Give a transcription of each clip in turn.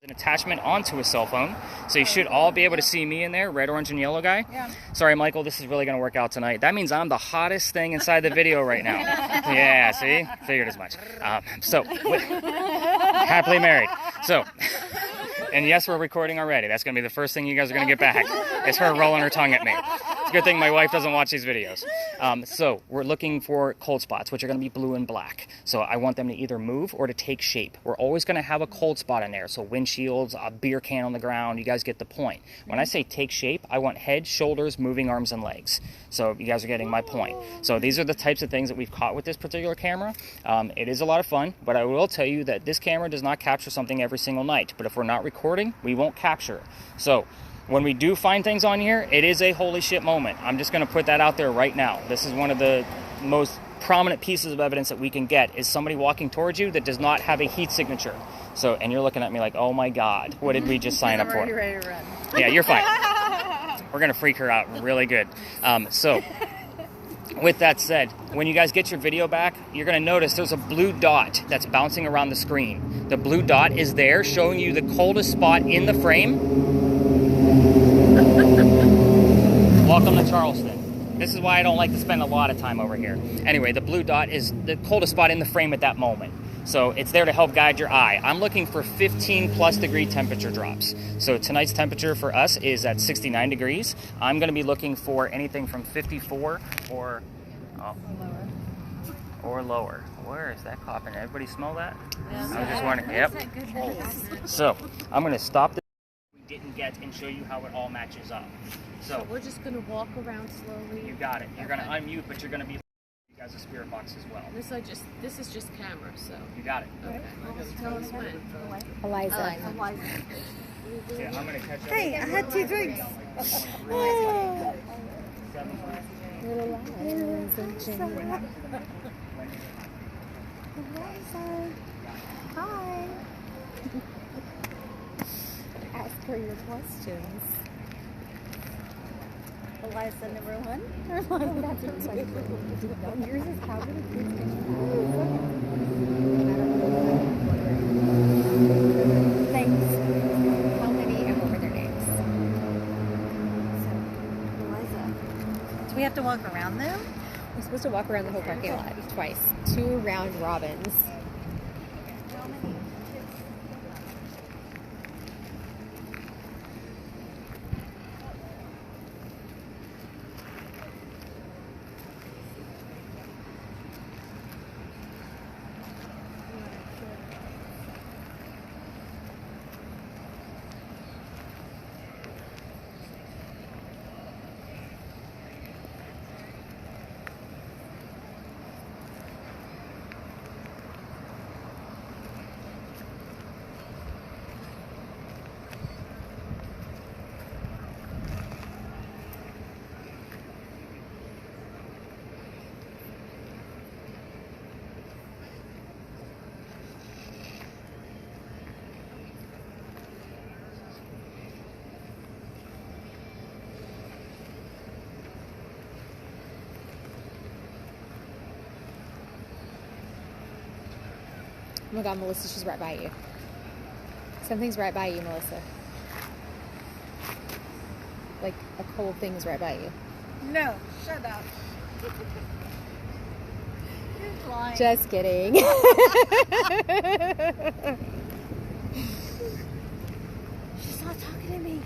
an attachment onto a cell phone, so you should all be able to see me in there, red, orange, and yellow guy. Yeah. Sorry, Michael, this is really going to work out tonight. That means I'm the hottest thing inside the video right now. Yeah, see? Figured as much. Happily married. So, and yes, we're recording already. That's going to be the first thing you guys are going to get back. It's her rolling her tongue at me. It's a good thing my wife doesn't watch these videos. So we're looking for cold spots, which are going to be blue and black. So I want them to either move or to take shape. We're always going to have a cold spot in there. So windshields, a beer can on the ground, you guys get the point. When I say take shape, I want head, shoulders, moving arms, and legs. So you guys are getting my point. So these are the types of things that we've caught with this particular camera. It is a lot of fun, but I will tell you that this camera does not capture something every single night. But if we're not recording, we won't capture. So when we do find things on here, it is a holy shit moment. I'm just going to put that out there right now. This is one of the most prominent pieces of evidence that we can get is somebody walking towards you that does not have a heat signature. So, and you're looking at me like, oh my God, what did we just sign up for? I'm ready to run. Yeah, you're fine. We're going to freak her out really good. So, with that said, when you guys get your video back, you're going to notice there's a blue dot that's bouncing around the screen. The blue dot is there showing you the coldest spot in the frame. Welcome to Charleston. This is why I don't like to spend a lot of time over here. Anyway, the blue dot is the coldest spot in the frame at that moment. So it's there to help guide your eye. I'm looking for 15 plus degree temperature drops. So tonight's temperature for us is at 69 degrees. I'm going to be looking for anything from 54 or lower. Where is that coughing? Everybody smell that? Yes. I was just wondering. Yep. So I'm going to stop this we didn't get and show you how it all matches up. So we're just going to walk around slowly. You got it. You're going to unmute, but you're going to be you guys a spirit box as well. This is just camera, so. You got it. Okay. Tell us when. Eliza. Yeah, I'm going to catch up. Hey, I had 2 drinks. Hi. Ask her your questions. Eliza number 1. That's what's like, yours is how many kids can you have? Thanks. How many and what were their names? So, Eliza. Do we have to walk around them? We're supposed to walk around the whole parking lot twice. 2 round robins. How many? Oh my God, Melissa, she's right by you. Something's right by you, Melissa. Like a cold thing's right by you. No, shut up. You're lying. Just kidding. She's not talking to me.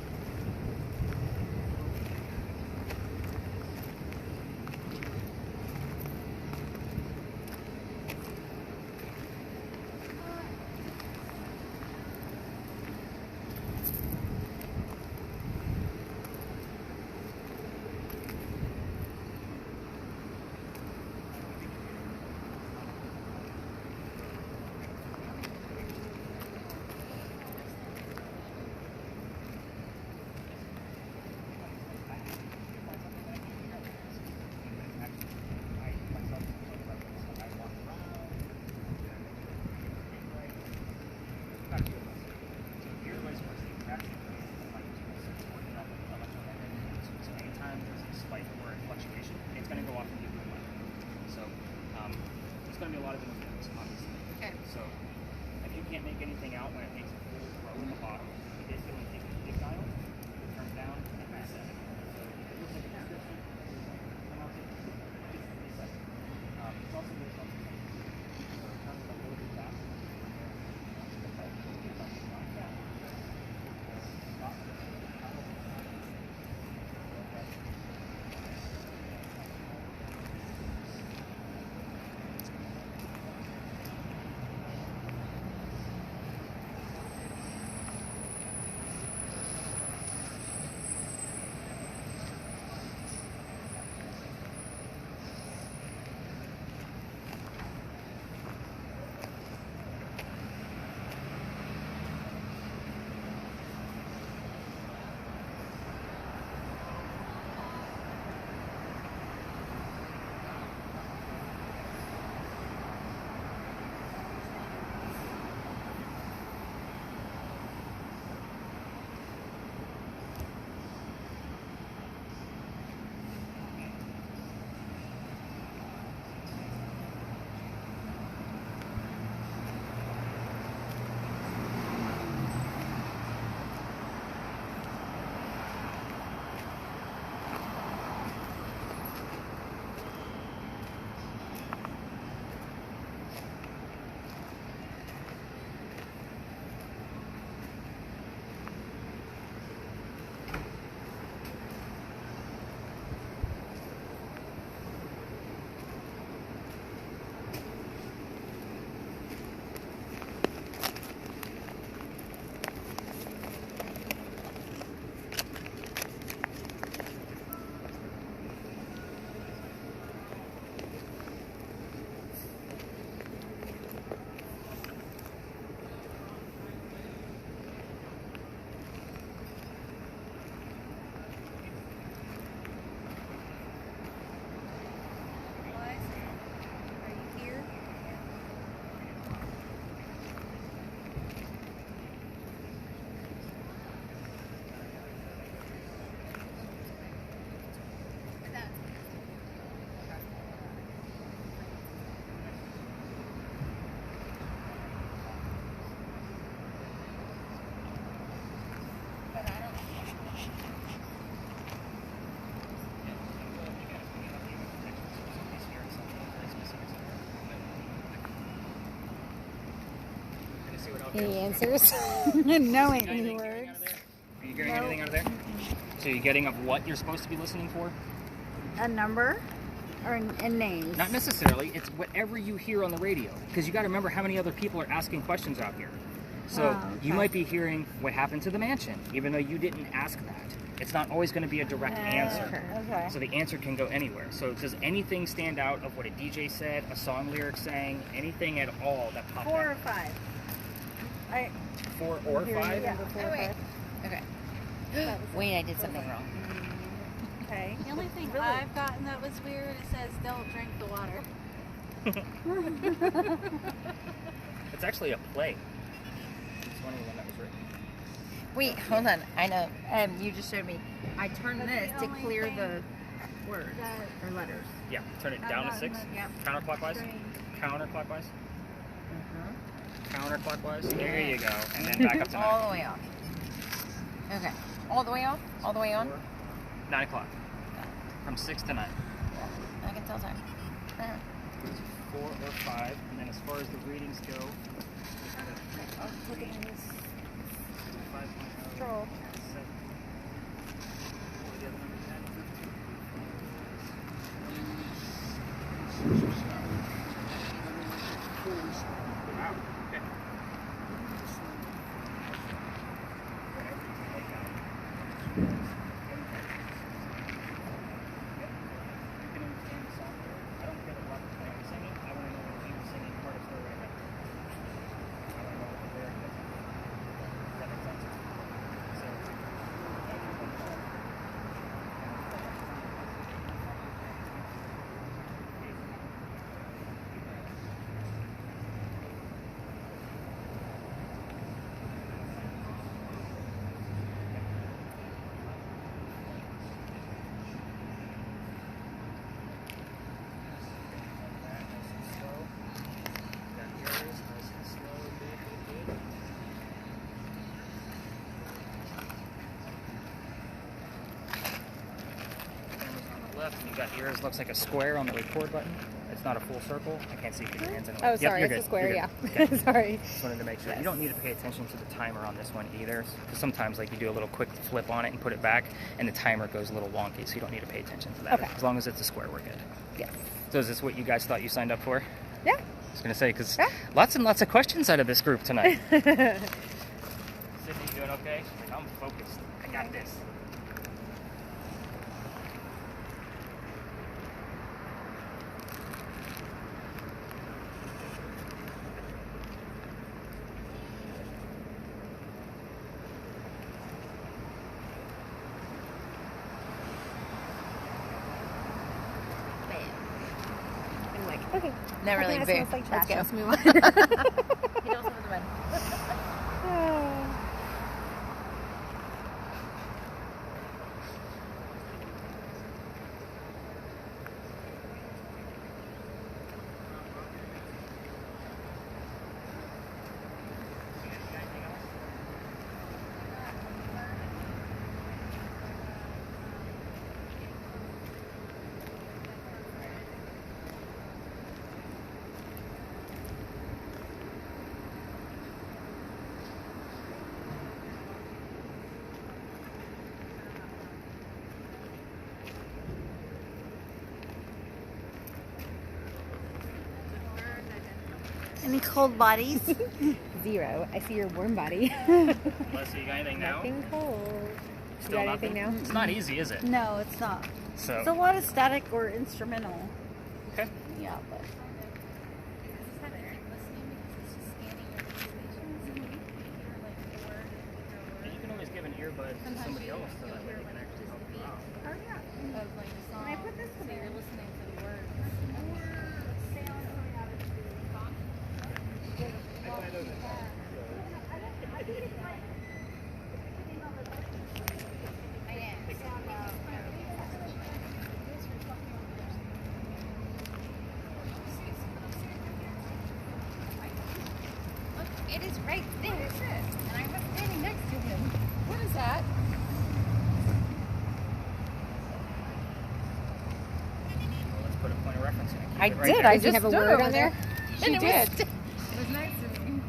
Any answers? No Any any words? words. Are you getting anything out of there? So you're getting of what you're supposed to be listening for? A number or and names. Not necessarily. It's whatever you hear on the radio. Because you got to remember how many other people are asking questions out here. So Oh, okay. you might be hearing what happened to the mansion, even though you didn't ask that. It's not always going to be a direct answer. Okay. So the answer can go anywhere. So does anything stand out of what a DJ said, a song lyric sang, anything at all that popped 4 out? or 5. I 4 or 5? Yeah, 4 or 5. Okay. Wait, I did something wrong. Okay. The only thing Really? I've gotten that was weird, it says don't drink the water. It's actually a play. It's one of the one that was written. Wait, hold on. I know. You just showed me. I turned That's this the to only clear thing the words or letters. Yeah, turn it down to 6. Yep. Counterclockwise. Counterclockwise. Mm-hmm. Counterclockwise. There you go. And then back up to 9. All the way off. Okay. All the way off? All the way on? 9 o'clock. From 6 to 9. I can tell time. 4 or 5. And then as far as the readings go, Look at this. 5.0. Stroll. 7. What were the other numbers then? Wow. Okay. Left, and you got yours. Looks like a square on the record button. It's not a full circle. I can't see because your hands in the way. Oh, sorry, Yep, it's you're a square, good. yeah. You're good. Okay. Sorry. Just wanted to make sure. You don't need to pay attention to the timer on this one either. Because sometimes, like, you do a little quick flip on it and put it back, and the timer goes a little wonky, so you don't need to pay attention to that. Okay. As long as it's a square, we're good. Yes. So is this what you guys thought you signed up for? Yeah. I was going to say, because Yeah. lots and lots of questions out of this group tonight. Sydney, you doing okay? She's like, I'm focused. I got this. I'm like, okay. Not really. Okay, Boo. that smells like Let's trash. go. Let's move on. He knows what to win. Any cold bodies? 0. I see your warm body. Melissa, you got anything now? Nothing cold. Still got nothing? anything now? It's not easy, is it? No, it's not. So, It's a lot of static or instrumental. okay. Yeah, but And you can always give an earbud to somebody else so that way they can actually help you out. when I put this So you're listening to the words. It is right there. And I was standing next to him. What is that? Well, let's put a point of reference in. Keep I it right did. there. I Does it just have a stood word over on there. there? She And it did. was- It was nice of me.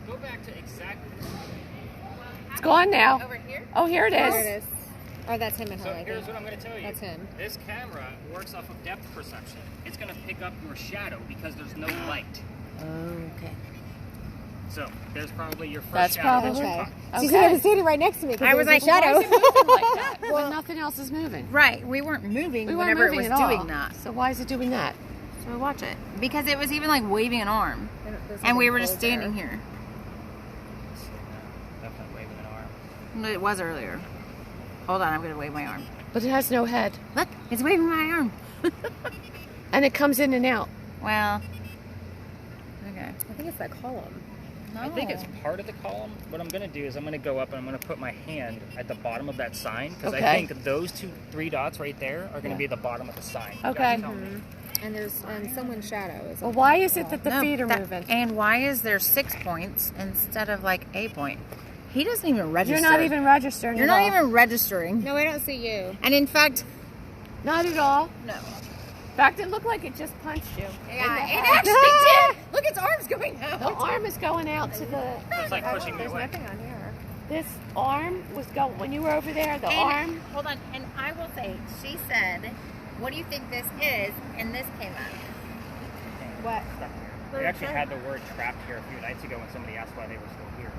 Go back to exactly. It's gone now. Over here? Oh, here it There is. it is. Oh, that's him and her. So I here's think. what I'm going to tell you. That's him. This camera works off of depth perception. It's going to pick up your shadow because there's no light. Okay. So there's probably your first That's shadow. probably- Okay. Okay. She said I was standing right next to me. I was like, a shadow. Why is it moving like that? Well, nothing else is moving. Right, we weren't moving We weren't whenever moving it at was all. doing that. So why is it doing that? So we watch it. Because it was even like waving an arm. And we were just standing here. Definitely waving an arm. No, it was earlier. Hold on, I'm going to wave my arm. But it has no head. Look, it's waving my arm. And it comes in and out. Well, okay. I think it's that column. No. I think it's part of the column. What I'm going to do is I'm going to go up and I'm going to put my hand at the bottom of that sign because I Okay. think those three dots right there are going to be at the bottom of the sign. You Okay. guys tell me. And there's someone's shadow. Is Well, why is it that the No, feet are that- moving? And why is there 6 points instead of like a point? He doesn't even register. You're not even registering You're at not all. even registering. No, I don't see you. And in fact, Not at all. no. In fact, it looked like it just punched you. Yeah, it actually did. Look, its arm's going out. The arm is going out to the... It's like pushing me There's away. nothing on here. This arm was going... When you were over there, the arm... Hold on, and I will say, she said, "What do you think this is?" And this came up. What? We actually had the word trapped here a few nights ago when somebody asked why they were still here.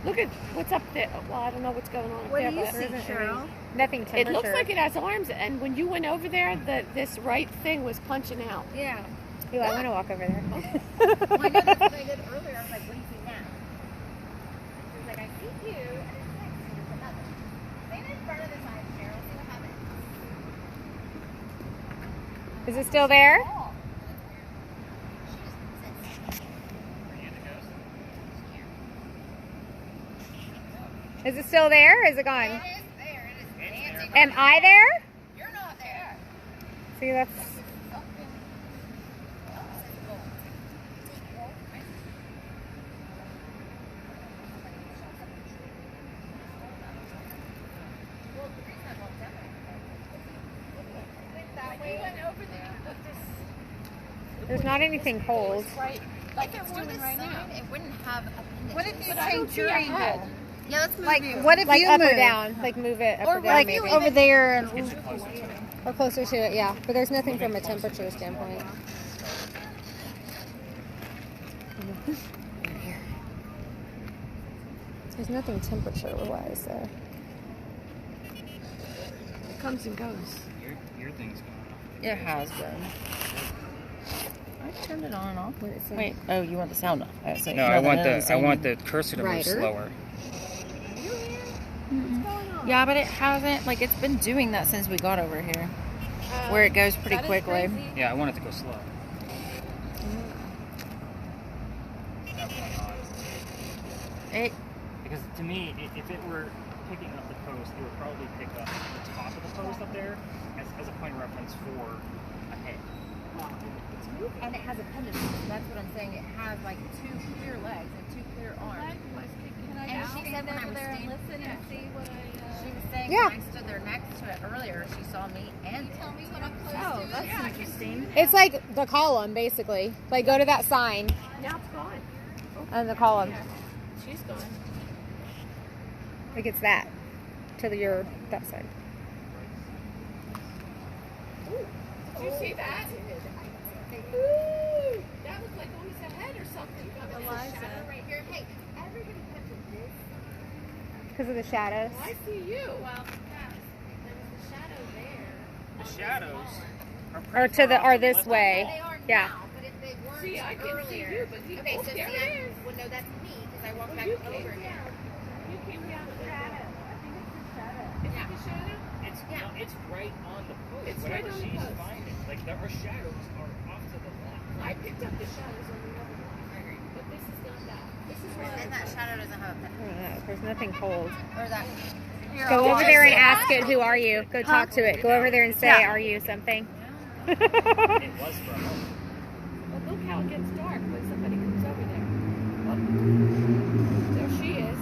Look at what's up there. Well, I don't know what's going on up What there, do you but see, Cheryl? Nothing it temperature. looks like it has arms. And when you went over there, this right thing was punching out. Yeah. Ooh, I want to walk over there. Well, I know that's what I did earlier. I was like, "What do you see now?" She was like, "I see you, and it's next to you, another." Stand in front of the sign, Cheryl. See what happens. Is it still there? Is it still there? Or is it gone? It is there. It is dancing. Am I there? You're not there. See, that's. There's not anything cold. Right, like it's doing right now. It wouldn't have appendages. What if you I don't change see your a head. angle? Yeah, let's move Like, you. what if Like you up move? or down. Like move it up or, down. like Maybe. over there and Get you closer to it. Or closer to it, yeah. But there's nothing from a temperature standpoint. There's nothing temperature-wise there. It comes and goes. Your thing's going off. It has been. I turned it on and off. What it say? Wait. Oh, you want the sound off? I No, I want the cursor to move Brighter. slower. Yeah, but it hasn't. Like, it's been doing that since we got over here, where it goes pretty quickly. Yeah, I want it to go slow. It. Because to me, if it were picking up the post, it would probably pick up the top of the post up there as a point of reference for a head. And it has appendages. That's what I'm saying. It has like 2 clear legs and 2 clear arms. Can I And just she stand said when I over was there and standing- listen and see what She was saying Yeah. when I stood there next to it earlier, she saw me and tell me what I'm close Oh, to? that's interesting. It's like the column, basically. Like, go to that sign Now it's gone. and the column. She's gone. Like, it's that. To your, that side. Did you see that? Ooh, that looked like almost a head or something. Eliza. right here. Hey, everybody come to this. Because of the shadows. I see you. Well, yes, there was a shadow there. The shadows are Or pretty to the, far or off this left. way. They are Yeah. now, but if they weren't See, I can see earlier. you, but you Okay, so there see, it is. well, no, that's me because I walked Oh, back you over came here. down. You came down the shadow. I think it's the shadow. Is it the shadow? It's right on the post. It's Whatever right on the she's post. finding. Like, our shadows are off to the left. I picked up the shadows on the other one. But this is not that. This is what And that shadow doesn't have a I don't know. There's nothing cold. or that. Go over there and ask it, who are you? Go talk to it. Go over there and say, are you something? It was for a moment. Well, look how it gets dark when somebody comes over there. Oh, there she is.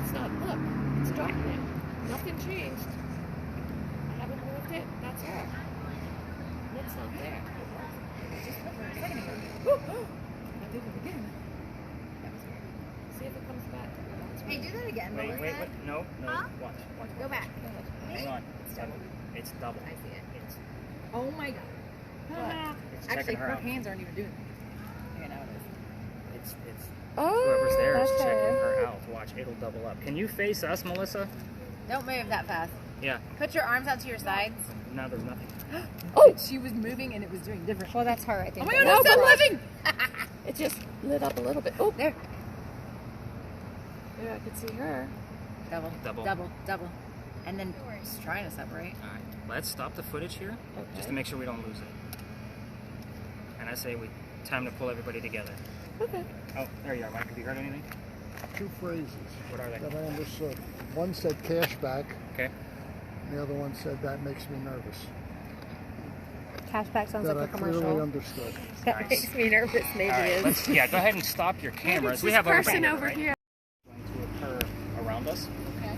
It's not, look, it's dark now. Nothing changed. I haven't moved it. That's her. It's not there. It just for a second ago. I did it again. and Wait, Melissa? wait, wait. No, no. Huh? Watch. Go back. Hang on. It's double. It's double. I see it. It's, Oh my god. it's Actually, checking her her out. hands aren't even doing it. Yeah, now it is. It's Oh, whoever's there is okay. checking her out. Watch, it'll double up. Can you face us, Melissa? Don't move that fast. Yeah. Put your arms out to your sides. Now there's nothing. Oh, She was moving and it was doing different. well, that's her, I think. Oh my god, No, it's still but moving! it just lit up a little bit. Oh, There. yeah, I could see her. Double. Double. Double. Double. And then just trying to separate. All right. Let's stop the footage here, just to make sure we don't lose it. And I say time to pull everybody together. Okay. Oh, there you are, Mike. Have you heard anything? Two phrases What are they? that I understood. One said cash back, Okay. and the other one said that makes me nervous. Cashback sounds That I like a clearly commercial. understood. That Nice. makes me nervous. Maybe All right. is. Let's, yeah, go ahead and stop your cameras. We have person everybody over right? here. Going to occur around us. Okay.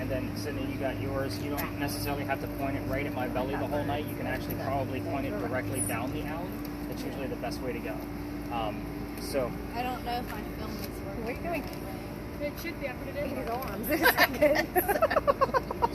And then Sydney, you got yours. You don't necessarily have to point it right at my belly the whole night. You can actually probably point it directly down the alley. That's usually the best way to go. So I don't know if I filmed this work. What are you doing? It should be. I put it in. His arms in a second.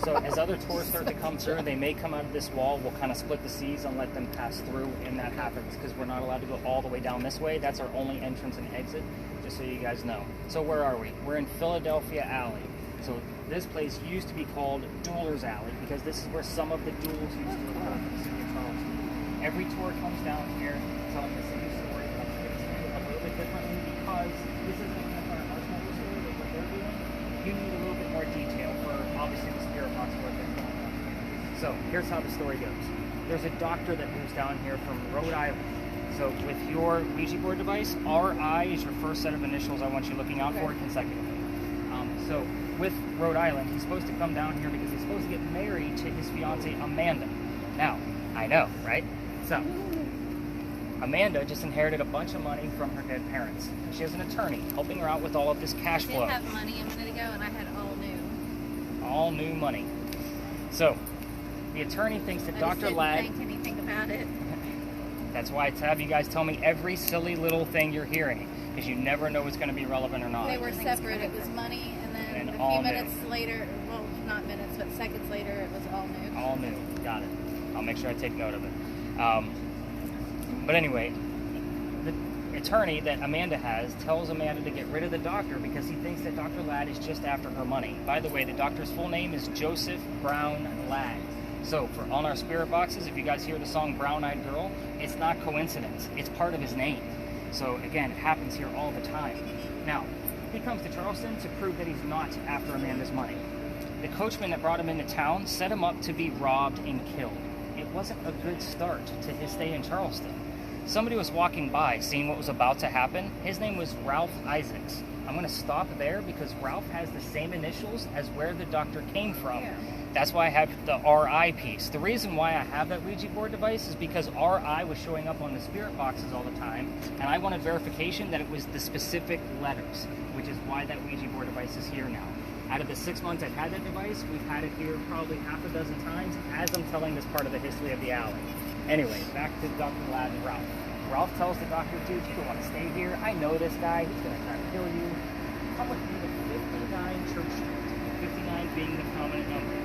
So as other tours start to come through, they may come out of this wall. We'll kind of split the seas and let them pass through, and that happens because we're not allowed to go all the way down this way. That's our only entrance and exit, just so you guys know. So where are we? We're in Philadelphia Alley. So this place used to be called Duelers Alley because this is where some of the duels used to occur in the city of Charleston. Every tour comes down here telling the same story, but I'm going to explain it a little bit differently because this isn't a Marshmallow story, but what they're doing, you need a little bit more detail for obviously the spirit box work that's going on. So here's how the story goes. There's a doctor that moves down here from Rhode Island. So with your Ouija board device, RI is your first set of initials I want you looking out for consecutively. So with Rhode Island, he's supposed to come down here because he's supposed to get married to his fiancée Amanda. Now, I know, right? So Amanda just inherited a bunch of money from her dead parents. She has an attorney helping her out with all of this cash I flow. did have money a minute ago, and I had all new. All new money. So the attorney thinks that I Dr. just didn't Ladd, think anything about it. that's why I have you guys tell me every silly little thing you're hearing, because you never know what's going to be relevant or not. They were separate. It was money, and then And a all few new. minutes later, well, not minutes, but seconds later, it was all new. All new. Got it. I'll make sure I take note of it. But anyway, the attorney that Amanda has tells Amanda to get rid of the doctor because he thinks that Dr. Ladd is just after her money. By the way, the doctor's full name is Joseph Brown Ladd. So for on our spirit boxes, if you guys hear the song Brown Eyed Girl, it's not coincidence. It's part of his name. So again, it happens here all the time. Now, he comes to Charleston to prove that he's not after Amanda's money. The coachman that brought him into town set him up to be robbed and killed. It wasn't a good start to his stay in Charleston. Somebody was walking by, seeing what was about to happen. His name was Ralph Isaacs. I'm going to stop there because Ralph has the same initials as where the doctor came from. That's why I have the RI piece. The reason why I have that Ouija board device is because RI was showing up on the spirit boxes all the time, and I wanted verification that it was the specific letters, which is why that Ouija board device is here now. Out of the 6 months I've had that device, we've had it here probably half a dozen times as I'm telling this part of the history of the alley. Anyway, back to Dr. Ladd and Ralph. Ralph tells the doctor, dude, you don't want to stay here. I know this guy. He's going to try to kill you. Come with me to 59 Church Street, 59 being the prominent number.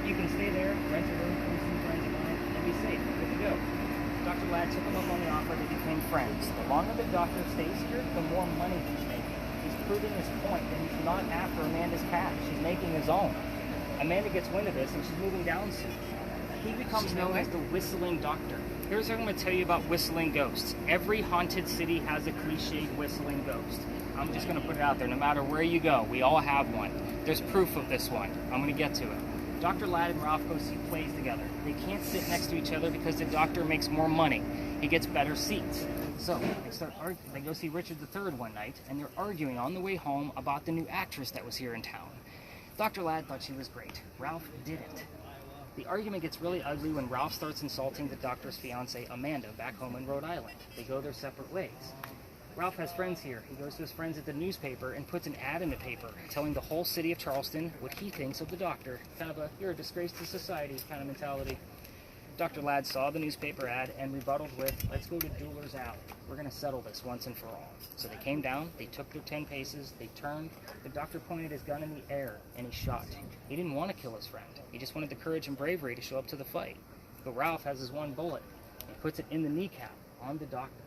You can stay there, rent a room from some friends of mine, and be safe. Good to go. Dr. Ladd took him up on the offer. They became friends. The longer the doctor stays here, the more money he's making. He's proving his point that he's not after Amanda's cash. He's making his own. Amanda gets wind of this, and she's moving down soon. He becomes known as the Whistling Doctor. Here's what I'm going to tell you about whistling ghosts. Every haunted city has a cliched whistling ghost. I'm just going to put it out there. No matter where you go, we all have one. There's proof of this one. I'm going to get to it. Dr. Ladd and Ralph go see plays together. They can't sit next to each other because the doctor makes more money. He gets better seats. So they go see Richard III one night, and they're arguing on the way home about the new actress that was here in town. Dr. Ladd thought she was great. Ralph didn't. The argument gets really ugly when Ralph starts insulting the doctor's fiancée, Amanda, back home in Rhode Island. They go their separate ways. Ralph has friends here. He goes to his friends at the newspaper and puts an ad in the paper telling the whole city of Charleston what he thinks of the doctor. Kind of a, you're a disgrace to society kind of mentality. Dr. Ladd saw the newspaper ad and rebutted with, let's go to Dueler's Alley. We're going to settle this once and for all. So they came down, they took their 10 paces, they turned, the doctor pointed his gun in the air, and he shot. He didn't want to kill his friend. He just wanted the courage and bravery to show up to the fight. But Ralph has his one bullet. He puts it in the kneecap on the doctor.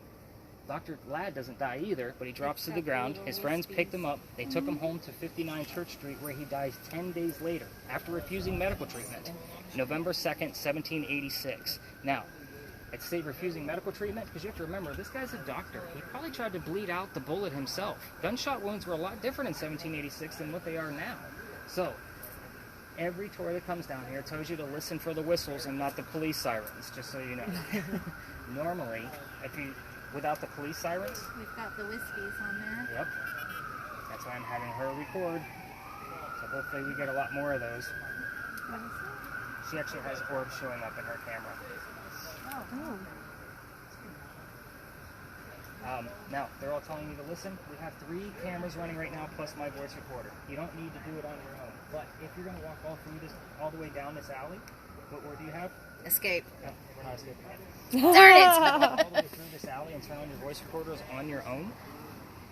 Dr. Ladd doesn't die either, but he drops to the ground. His friends picked him up. They took him home to 59 Church Street, where he dies 10 days later after refusing medical treatment. November 2nd, 1786. Now, I'd say refusing medical treatment because you have to remember, this guy's a doctor. He probably tried to bleed out the bullet himself. Gunshot wounds were a lot different in 1786 than what they are now. So, every tour that comes down here tells you to listen for the whistles and not the police sirens, just so you know. Normally, without the police sirens, We've got the whiskeys on there. yep, that's why I'm having her record. So hopefully we get a lot more of those. She actually has orbs showing up in her camera. Now, they're all telling you to listen. We have 3 cameras running right now, plus my voice recorder. You don't need to do it on your own. But if you're going to walk all the way down this alley, what word do you have? Escape. No, we're not escaping yet. Darn it! All the way through this alley and turn on your voice recorders on your own.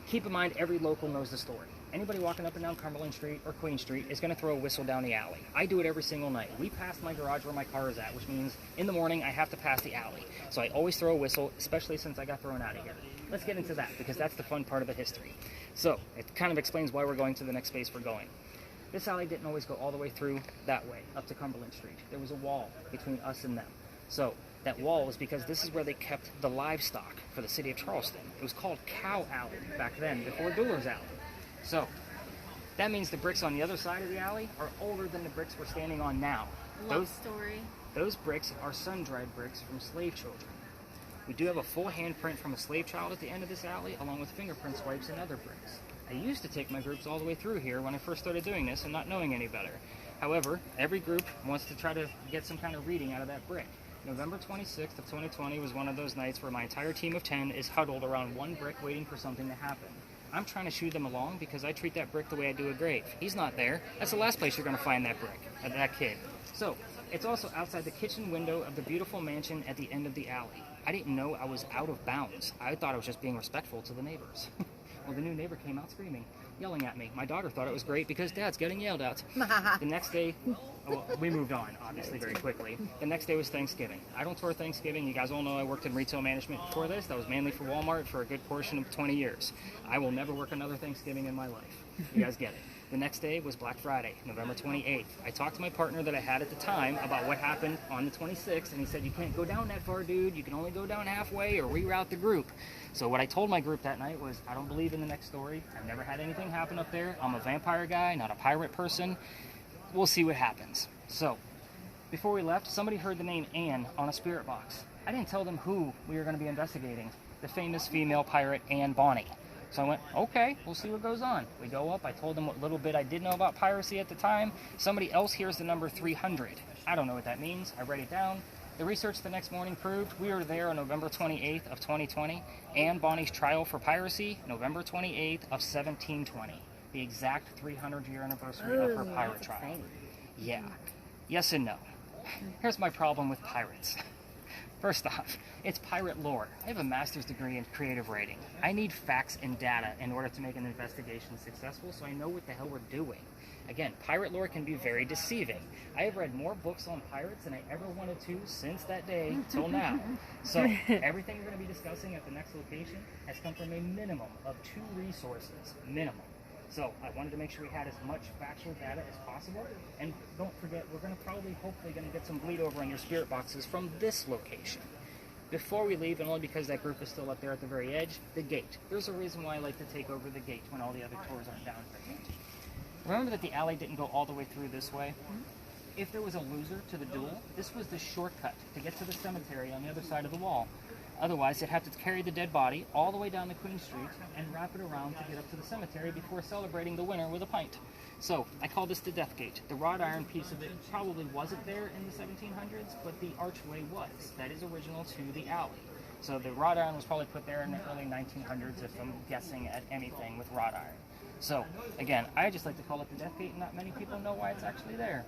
Keep in mind, every local knows the story. Anybody walking up and down Cumberland Street or Queen Street is going to throw a whistle down the alley. I do it every single night. We pass my garage where my car is at, which means in the morning I have to pass the alley. So I always throw a whistle, especially since I got thrown out of here. Let's get into that, because that's the fun part of the history. So, it kind of explains why we're going to the next space we're going. This alley didn't always go all the way through that way, up to Cumberland Street. There was a wall between us and them. So, that wall was because this is where they kept the livestock for the city of Charleston. It was called Cow Alley back then, before Dueler's Alley. So, that means the bricks on the other side of the alley are older than the bricks we're standing on now. Love story. Those bricks are sun-dried bricks from slave children. We do have a full handprint from a slave child at the end of this alley, along with fingerprint swipes and other bricks. I used to take my groups all the way through here when I first started doing this and not knowing any better. However, every group wants to try to get some kind of reading out of that brick. November 26th of 2020 was one of those nights where my entire team of 10 is huddled around one brick waiting for something to happen. I'm trying to shoo them along because I treat that brick the way I do a grave. He's not there. That's the last place you're going to find that brick, that kid. So, it's also outside the kitchen window of the beautiful mansion at the end of the alley. I didn't know I was out of bounds. I thought I was just being respectful to the neighbors. Well, the new neighbor came out screaming, yelling at me. My daughter thought it was great because Dad's getting yelled at. The next day, well, we moved on, obviously, very quickly. The next day was Thanksgiving. I don't tour Thanksgiving. You guys all know I worked in retail management before this. That was mainly for Walmart for a good portion of 20 years. I will never work another Thanksgiving in my life. You guys get it. The next day was Black Friday, November 28th. I talked to my partner that I had at the time about what happened on the 26th, and he said, you can't go down that far, dude. You can only go down halfway or reroute the group. So what I told my group that night was, I don't believe in the next story. I've never had anything happen up there. I'm a vampire guy, not a pirate person. We'll see what happens. So, before we left, somebody heard the name Anne on a spirit box. I didn't tell them who we were going to be investigating. The famous female pirate Anne Bonny. So I went, okay, we'll see what goes on. We go up, I told them what little bit I did know about piracy at the time. Somebody else hears the number 300. I don't know what that means. I write it down. The research the next morning proved we were there on November 28th of 2020. Anne Bonny's trial for piracy, November 28th of 1720. The exact 300-year anniversary of her pirate trial. Yeah. Yes and no. Here's my problem with pirates. First off, it's pirate lore. I have a master's degree in creative writing. I need facts and data in order to make an investigation successful, so I know what the hell we're doing. Again, pirate lore can be very deceiving. I have read more books on pirates than I ever wanted to since that day till now. So, everything we're going to be discussing at the next location has come from a minimum of 2 resources. Minimum. So, I wanted to make sure we had as much factual data as possible. And don't forget, we're going to hopefully get some bleed over on your spirit boxes from this location. Before we leave, and only because that group is still up there at the very edge, the gate. There's a reason why I like to take over the gate when all the other tours aren't down here yet. Remember that the alley didn't go all the way through this way? If there was a loser to the duel, this was the shortcut to get to the cemetery on the other side of the wall. Otherwise, they'd have to carry the dead body all the way down the Queen Street and wrap it around to get up to the cemetery before celebrating the winner with a pint. So, I call this the Death Gate. The wrought iron piece of it probably wasn't there in the 1700s, but the archway was. That is original to the alley. So the wrought iron was probably put there in the early 1900s, if I'm guessing at anything with wrought iron. So, again, I just like to call it the Death Gate, and not many people know why it's actually there.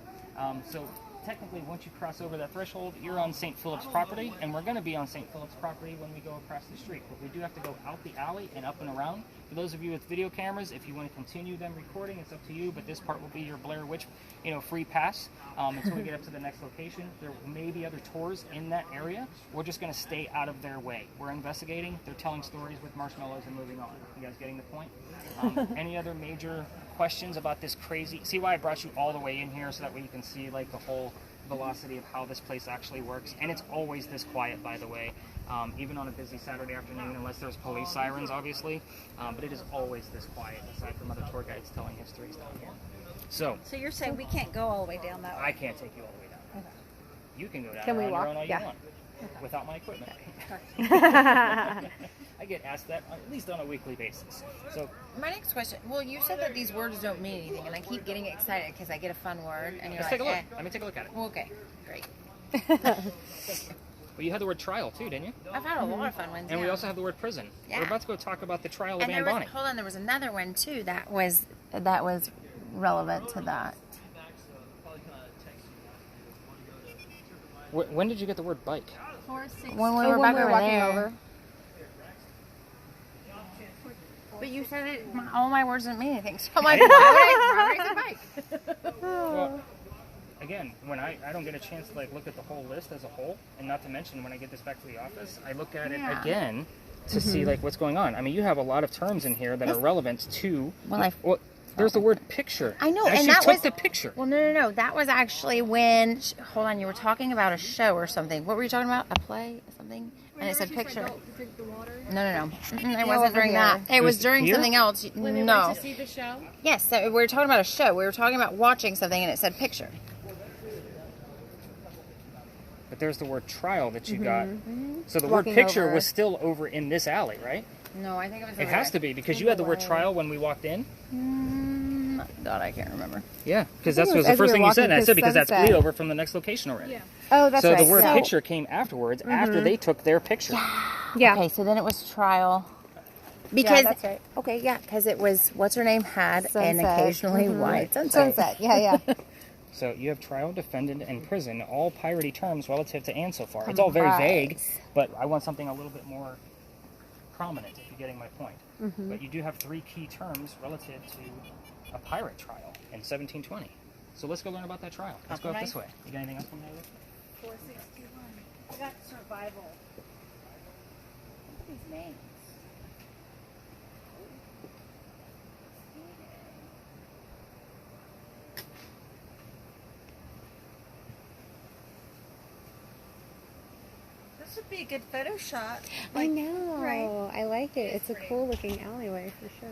So, technically, once you cross over that threshold, you're on St. Philip's property, and we're going to be on St. Philip's property when we go across the street. But we do have to go out the alley and up and around. For those of you with video cameras, if you want to continue them recording, it's up to you. But this part will be your Blair Witch, free pass until we get up to the next location. There may be other tours in that area. We're just going to stay out of their way. We're investigating. They're telling stories with marshmallows and moving on. You guys getting the point? Any other major questions about this crazy? See why I brought you all the way in here, so that way you can see like the whole velocity of how this place actually works. And it's always this quiet, by the way, even on a busy Saturday afternoon, unless there's police sirens, obviously. But it is always this quiet, aside from other tour guides telling histories down here. So you're saying we can't go all the way down that way? I can't take you all the way down. Okay. You can go down Can we on your walk? own all Yeah. you want, without my equipment. I get asked that at least on a weekly basis. So My next question. Well, you said that these words don't mean anything, and I keep getting excited because I get a fun word, and you're let's like, take a look. eh. Let me take a look at it. Well, okay, great. Well, you had the word trial too, didn't you? I've had a lot of fun ones. And yeah. we also have the word prison. Yeah. We're about to go talk about the trial of And Anne there Bonny. was, hold on, there was another one too that was relevant to that. When did you get the word bike? When we were back over walking there. over. But you said it. All my words didn't mean anything. So I'm like, why would I say bike? Well, again, when I don't get a chance to look at the whole list as a whole, and not to mention when I get this back to the office, I look at it again to see what's going on. I mean, you have a lot of terms in here that are relevant to. Well, there's the word picture. I know, and and she that took was the picture. Well, no. That was actually when. Hold on, you were talking about a show or something. What were you talking about? A play, something? And it said picture. Drink the water. No. It wasn't during here. that. It was during here? something else. When they No. went to see the show. Yes, so we were talking about a show. We were talking about watching something, and it said picture. But there's the word trial that you got. So the Walking word picture over. was still over in this alley, right? No, I think it was. It has to be, because you had the word trial when we walked in. God, I can't remember. Yeah, because I that think it was was the as we first were thing you said. And I walking said to because that's Sunset. bleed over from the next location already. Yeah. Oh, that's So right. the word picture came afterwards, after they took their picture. Yeah. Okay, so then it was trial. Because Yeah, that's right. Okay, yeah, because it was what's her name had and Sunset. occasionally white sunset. Sunset. Yeah. So you have trial, defendant, and prison, all piratey terms relative to Anne so far. It's all very vague, but I want something a little bit more prominent, if you're getting my point. But you do have three key terms relative to a pirate trial in 1720. So let's go learn about that trial. Let's go up this way. You got anything else from there? 461. I got survival. Look at these names. This would be a good photo shot. I know. Right. I like it. It's a cool looking alleyway for sure.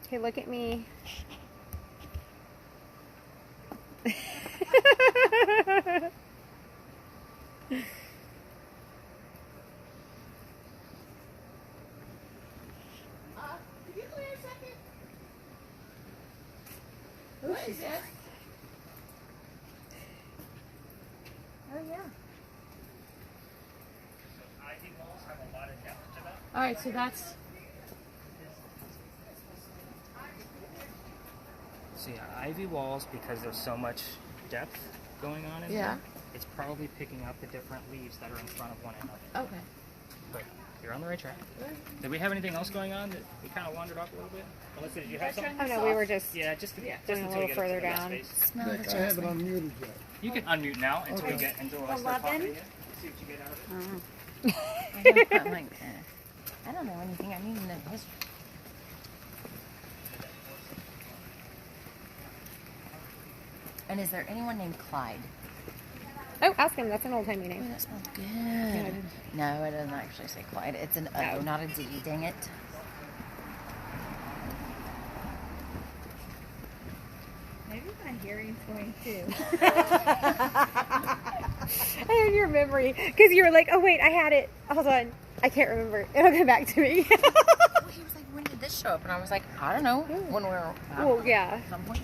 Okay, look at me. Could you clear a second? What is this? Oh, yeah. Ivy walls have a lot of depth to them. All right, so that's. So yeah, ivy walls, because there's so much depth going on in Yeah. there, it's probably picking up the different leaves that are in front of one another. Okay. But you're on the right track. Did we have anything else going on that we kind of wandered off a little bit? Melissa, did you have something? Oh no, we were just Yeah, just going until a you little get further up to the down. next space. Smell the I haven't jasmine. unmuted yet. You can unmute now until we get until I start talking 11? again. See what you get out of it. I'm like, I don't know anything. I need to know history. And is there anyone named Clyde? Oh, ask him. That's an old timey Oh, name. that smells good. No, it doesn't actually say Clyde. It's an O, not a D. Dang it. Maybe my hearing's going too. I have your memory because you were like, "Oh wait, I had it. Hold on, I can't remember. It'll come back to me." Well, he was like, when did this show up? And I was like, I don't know. When we're Well, yeah. some point.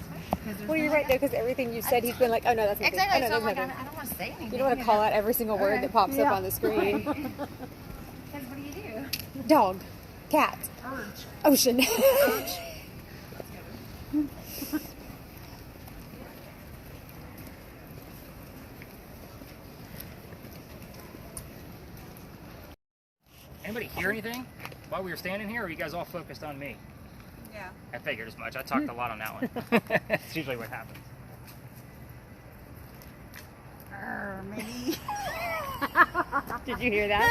Well, you're right, though, because everything you said, he's been like, oh, no, that's nothing. Exactly. Oh, no, So I'm that's like, nothing. I don't want to say anything. You don't want to call out every single word that pops up on the screen. Because what do you do? Dog. Cat. Urge. Ocean. Anybody hear anything while we were standing here, or are you guys all focused on me? Yeah. I figured as much. I talked a lot on that one. That's usually what happens. Maybe. Did you hear that?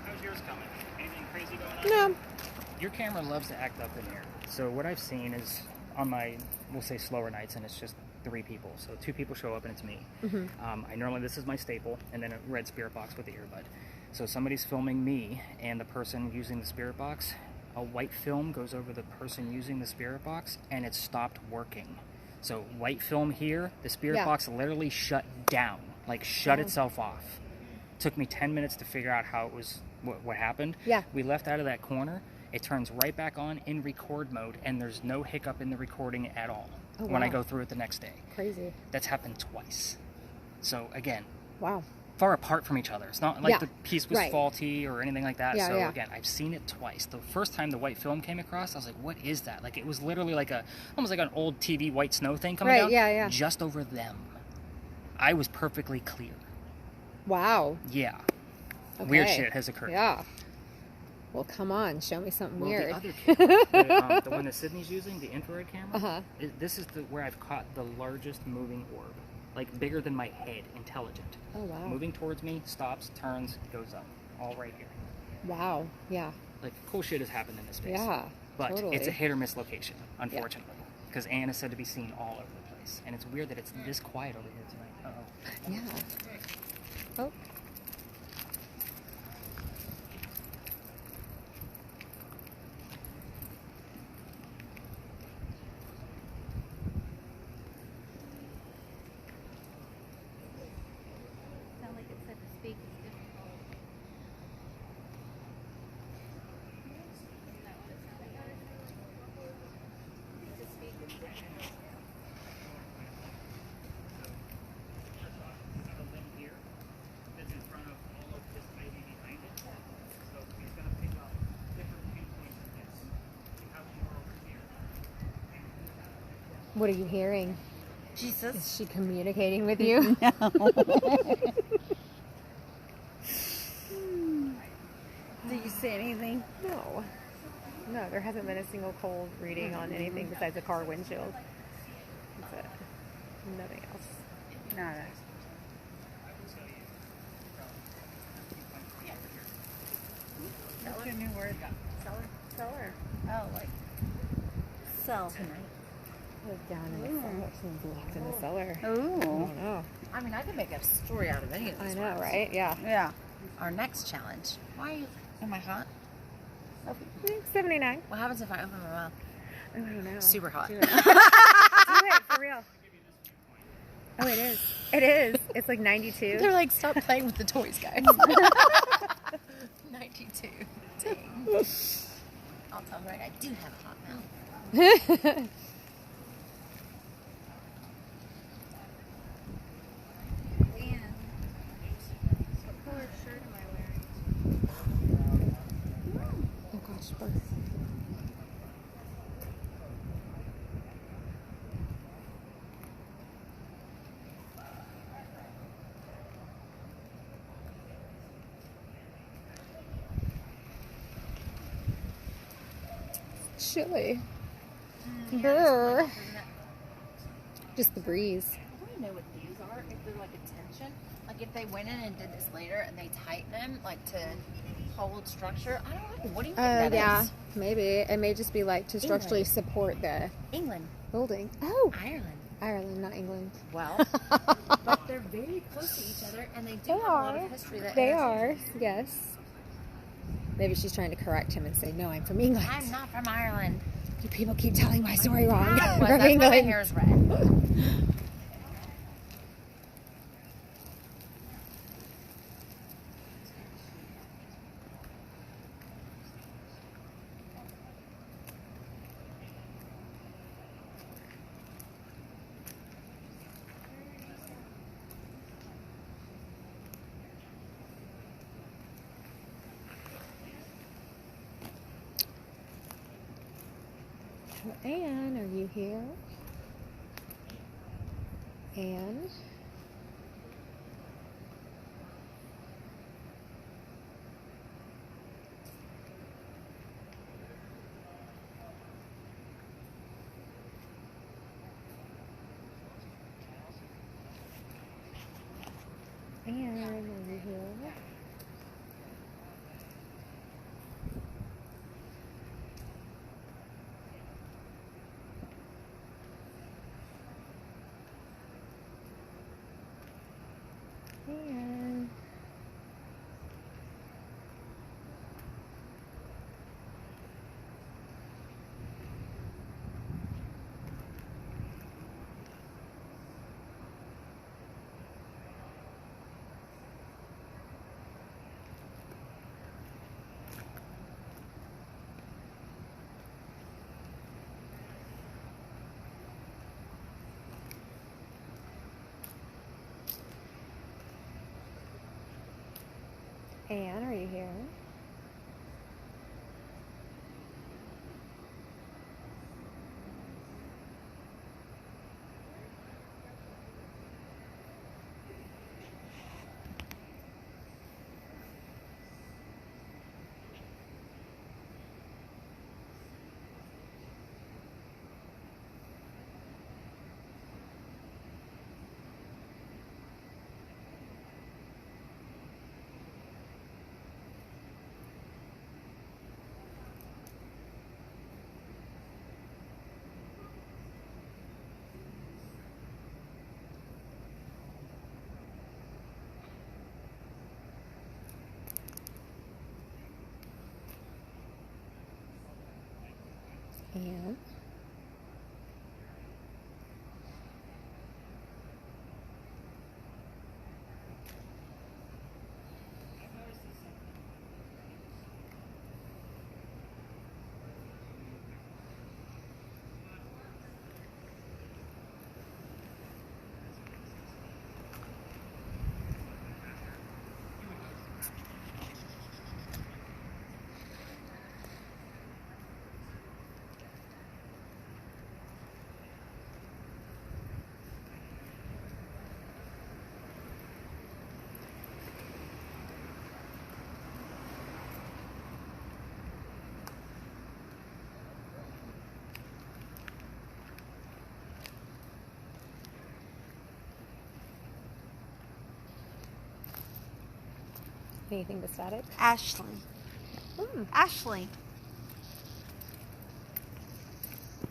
How's yours coming? Anything crazy going on? No. Your camera loves to act up in here. So what I've seen is on my, we'll say slower nights, and it's just 3 people. So 2 people show up and it's me. I normally, this is my staple, and then a red spirit box with the earbud. So somebody's filming me and the person using the spirit box. A white film goes over the person using the spirit box, and it stopped working. So white film here, the spirit box literally shut down, like shut itself off. Took me 10 minutes to figure out how it was, what happened. Yeah. We left out of that corner. It turns right back on in record mode, and there's no hiccup in the recording at all when I go through it the next day. Crazy. That's happened twice. So again, Wow. far apart from each other. It's not like the piece was faulty or anything like that. So again, I've seen it twice. The first time the white film came across, I was like, what is that? Like, it was literally like almost like an old TV white snow thing coming down. Just over them. I was perfectly clear. Wow. Yeah. Okay. Weird shit has occurred. Yeah. Well, come on. Show me something weird. The other camera, the one that Sydney's using, the infrared camera, this is where I've caught the largest moving orb. Like, bigger than my head, intelligent. Oh, wow. Moving towards me, stops, turns, goes up. All right here. Wow. Yeah. Like, cool shit has happened in this space. Yeah. But totally. it's a hit or miss location, unfortunately. Because Anne is said to be seen all over the place. And it's weird that it's this quiet over here tonight. Uh-oh. Yeah. Oh. Sound like it said to speak is difficult. Is that what it sounded like? To speak is difficult. The limb here that's in front of all of this ivy behind it. So he's going to pick up different pinpoints of this. You have more over here. What are you hearing? Jesus. Is she communicating with you? Do you see anything? No. No, there hasn't been a single cold reading on anything besides a car windshield. That's it. Nothing else. Nada. What's your new word? Seller. Oh, like sell. Look down in the cellar. Someone's locked in the cellar. I Ooh. don't know. I mean, I could make a story out of any of I these know, words. right? Yeah. Yeah. Our next challenge. Why are you... Am I hot? 79. What happens if I open my mouth? I don't know. Super hot. Do it. Do it, for real. Oh, it is. It is. It's like 92. They're like, stop playing with the toys, guys. 92. Dang. I'll tell Greg I do have a hot mouth. Oh gosh, both. Chilly. Brr. Just the breeze. I want to know what these are. If they're like a tension. Like if they went in and did this later and they tighten them like to hold structure. I don't know. What do you think that Yeah, is? maybe. It may just be like to structurally support the England. building. Oh, Ireland. Ireland, not England. Well, but they're very close to each other and they do They have a lot are. of history that They interchanges. are, yes. Maybe she's trying to correct him and say, no, I'm from England. I'm not from Ireland. You people keep telling my story wrong. That's From why my England. hair is red. Anne, are you here? Anne? Anne, are you here? Anne. Anne, are you here? Anne? Anything but static? Ashley. Ashley.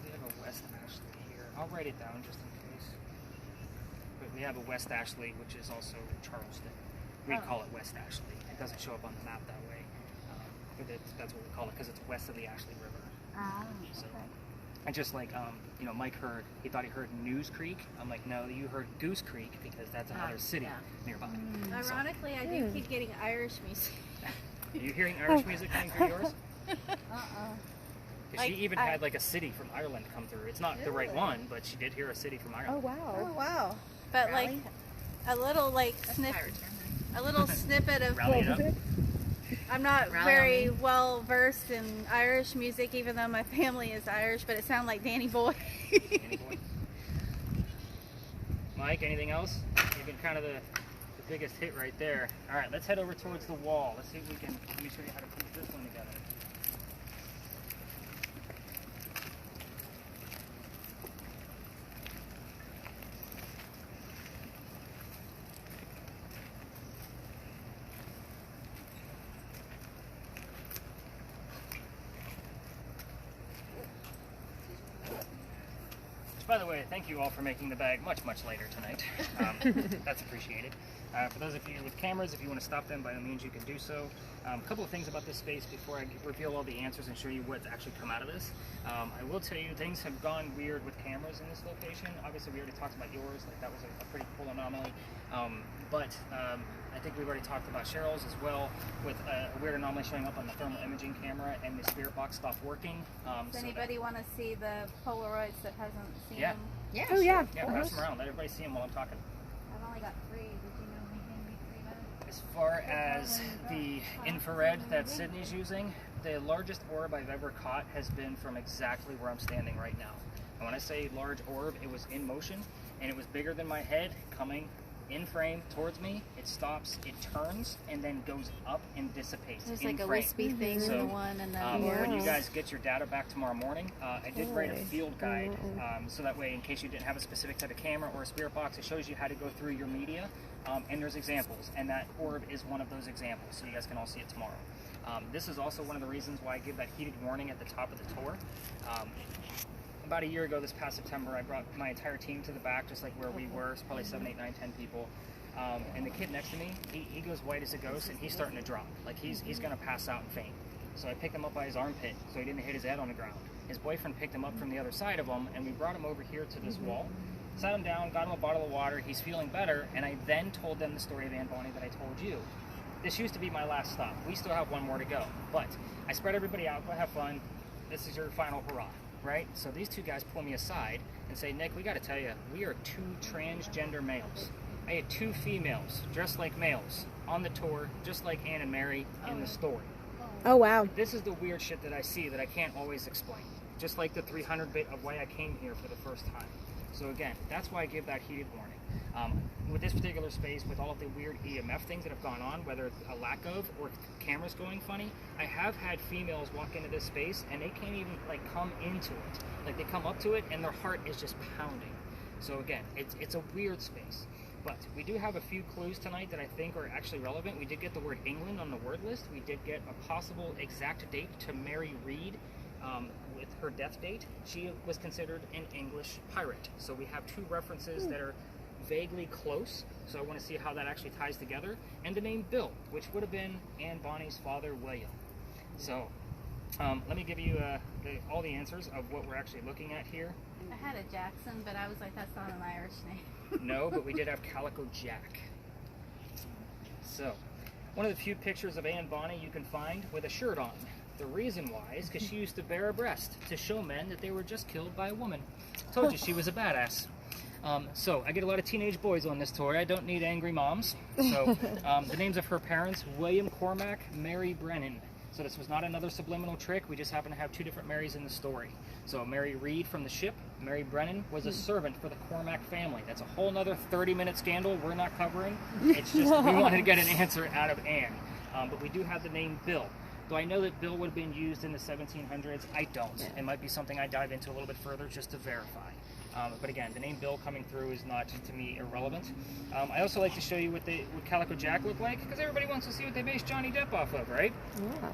We have a West Ashley here. I'll write it down just in case. But we have a West Ashley, which is also Charleston. We call it West Ashley. It doesn't show up on the map that way. But that's what we call it because it's west of the Ashley River. So, and just like, Mike heard, he thought he heard News Creek. I'm like, no, you heard Goose Creek because that's another city nearby. So, Ironically, I do keep getting Irish music. are you hearing Irish music coming through yours? Because she even had like a city from Ireland come through. It's not the right one, but she did hear a city from Ireland. Oh, wow. Oh wow! But like a little a little snippet of. Rally it up. I'm not very well versed in Irish music, even though my family is Irish. But it sounded like Danny Boy. Danny Boy. Mike, anything else? You've been kind of the biggest hit right there. All right, let's head over towards the wall. Let's see if we can. Let me show you how to put this one together. By the way, thank you all for making the bag much, much later tonight. That's appreciated. For those of you with cameras, if you want to stop them, by all means you can do so. A couple of things about this space before I reveal all the answers and show you what's actually come out of this. I will tell you things have gone weird with cameras in this location. Obviously, we already talked about yours. Like that was a pretty cool anomaly. But I think we've already talked about Sheryl's as well, with a weird anomaly showing up on the thermal imaging camera, and the spirit box stopped working. Does anybody want to see the Polaroids that hasn't seen Yeah. them? Yeah. Oh, yeah. Yeah, pass them around. Let everybody see them while I'm talking. I've only got 3. Did you know anything me 3 As far as the infrared that Sydney's using, the largest orb I've ever caught has been from exactly where I'm standing right now. And when I say large orb, it was in motion, and it was bigger than my head, coming in frame towards me. It stops, it turns, and then goes up and dissipates. There's in like a frame. wispy thing in the one, and then When you guys get your data back tomorrow morning, I did write a field guide, so that way, in case you didn't have a specific type of camera or a spirit box, it shows you how to go through your media, and there's examples, and that orb is one of those examples, so you guys can all see it tomorrow. This is also one of the reasons why I give that heated warning at the top of the tour. About a year ago, this past September, I brought my entire team to the back, just like where we were. It's probably 7, 8, 9, 10 people. And the kid next to me, he goes white as a ghost, and he's starting to drop. Like he's going to pass out and faint. So I picked him up by his armpit, so he didn't hit his head on the ground. His boyfriend picked him up from the other side of him, and we brought him over here to this wall. Sat him down, got him a bottle of water. He's feeling better, and I then told them the story of Anne Bonny that I told you. This used to be my last stop. We still have one more to go, but I spread everybody out. Go have fun. This is your final hurrah. Right? So these two guys pull me aside and say, Nick, we got to tell you, we are 2 transgender males. I had 2 females dressed like males on the tour, just like Anne and Mary in the story. Oh, wow. This is the weird shit that I see that I can't always explain. Just like the 300 bit of why I came here for the first time. So again, that's why I give that heated warning. With this particular space, with all of the weird EMF things that have gone on, whether a lack of or cameras going funny, I have had females walk into this space and they can't even like come into it. Like they come up to it and their heart is just pounding. So again, it's a weird space. But we do have a few clues tonight that I think are actually relevant. We did get the word England on the word list. We did get a possible exact date to Mary Read with her death date. She was considered an English pirate. So we have 2 references that are vaguely close, so I want to see how that actually ties together. And the name Bill, which would have been Anne Bonny's father, William. So let me give you all the answers of what we're actually looking at here. I had a Jackson, but I was like, that's not an Irish name. No, but we did have Calico Jack. So, one of the few pictures of Anne Bonny you can find with a shirt on. The reason why is because she used to bare her breast to show men that they were just killed by a woman. Told you she was a badass. So I get a lot of teenage boys on this tour. I don't need angry moms. So the names of her parents, William Cormac, Mary Brennan. So this was not another subliminal trick. We just happen to have 2 different Marys in the story. So Mary Read from the ship. Mary Brennan was a servant for the Cormac family. That's a whole nother 30-minute scandal we're not covering. It's just we wanted to get an answer out of Anne. But we do have the name Bill. Do I know that Bill would have been used in the 1700s? I don't. It might be something I dive into a little bit further just to verify. But again, the name Bill coming through is not, to me, irrelevant. I also like to show you what Calico Jack looked like, because everybody wants to see what they based Johnny Depp off of, right? Yeah.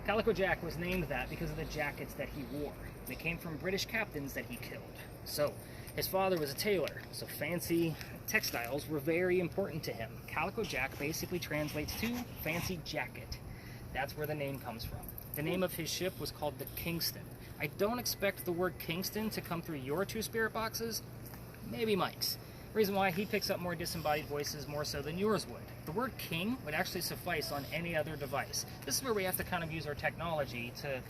Calico Jack was named that because of the jackets that he wore. They came from British captains that he killed. So, his father was a tailor, so fancy textiles were very important to him. Calico Jack basically translates to fancy jacket. That's where the name comes from. The name of his ship was called the Kingston. I don't expect the word Kingston to come through your two spirit boxes. Maybe Mike's. Reason why, he picks up more disembodied voices more so than yours would. The word king would actually suffice on any other device. This is where we have to kind of use our technology to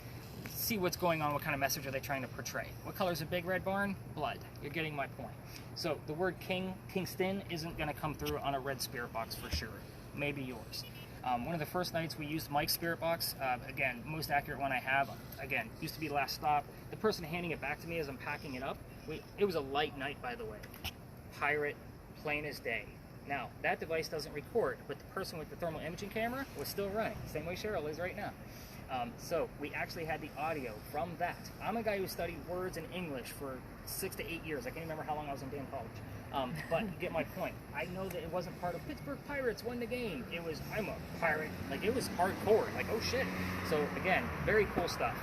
see what's going on, what kind of message are they trying to portray. What color is a big red barn? Blood. You're getting my point. So the word king, Kingston, isn't going to come through on a red spirit box for sure. Maybe yours. One of the first nights we used Mike's spirit box, again, most accurate one I have, again, used to be Last Stop. The person handing it back to me as I'm packing it up, it was a light night, by the way. Pirate, plain as day. Now, that device doesn't record, but the person with the thermal imaging camera was still running, same way Sheryl is right now. So we actually had the audio from that. I'm a guy who studied words in English for 6 to 8 years. I can't remember how long I was in damn college. But you get my point. I know that it wasn't part of Pittsburgh Pirates won the game. It was, I'm a pirate. Like, it was hardcore. Like, oh shit. So again, very cool stuff.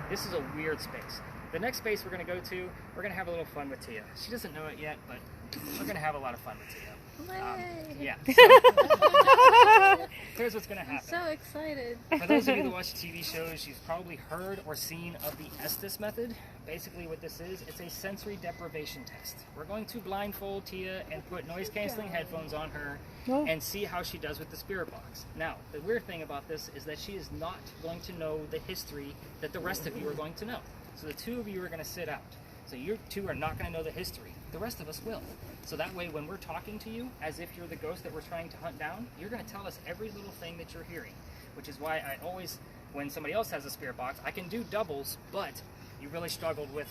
This is a weird space. The next space we're going to go to, we're going to have a little fun with Tia. She doesn't know it yet, but we're going to have a lot of fun with Tia. Yeah. So, here's what's going to happen. So excited. For those of you that watch TV shows, you've probably heard or seen of the Estes method. Basically what this is, it's a sensory deprivation test. We're going to blindfold Tia and put noise-canceling headphones on her and see how she does with the spirit box. Now, the weird thing about this is that she is not going to know the history that the rest of you are going to know. So the two of you are going to sit out. So you two are not going to know the history. The rest of us will. So that way, when we're talking to you, as if you're the ghost that we're trying to hunt down, you're going to tell us every little thing that you're hearing. Which is why I always, when somebody else has a spirit box, I can do doubles, but you really struggled with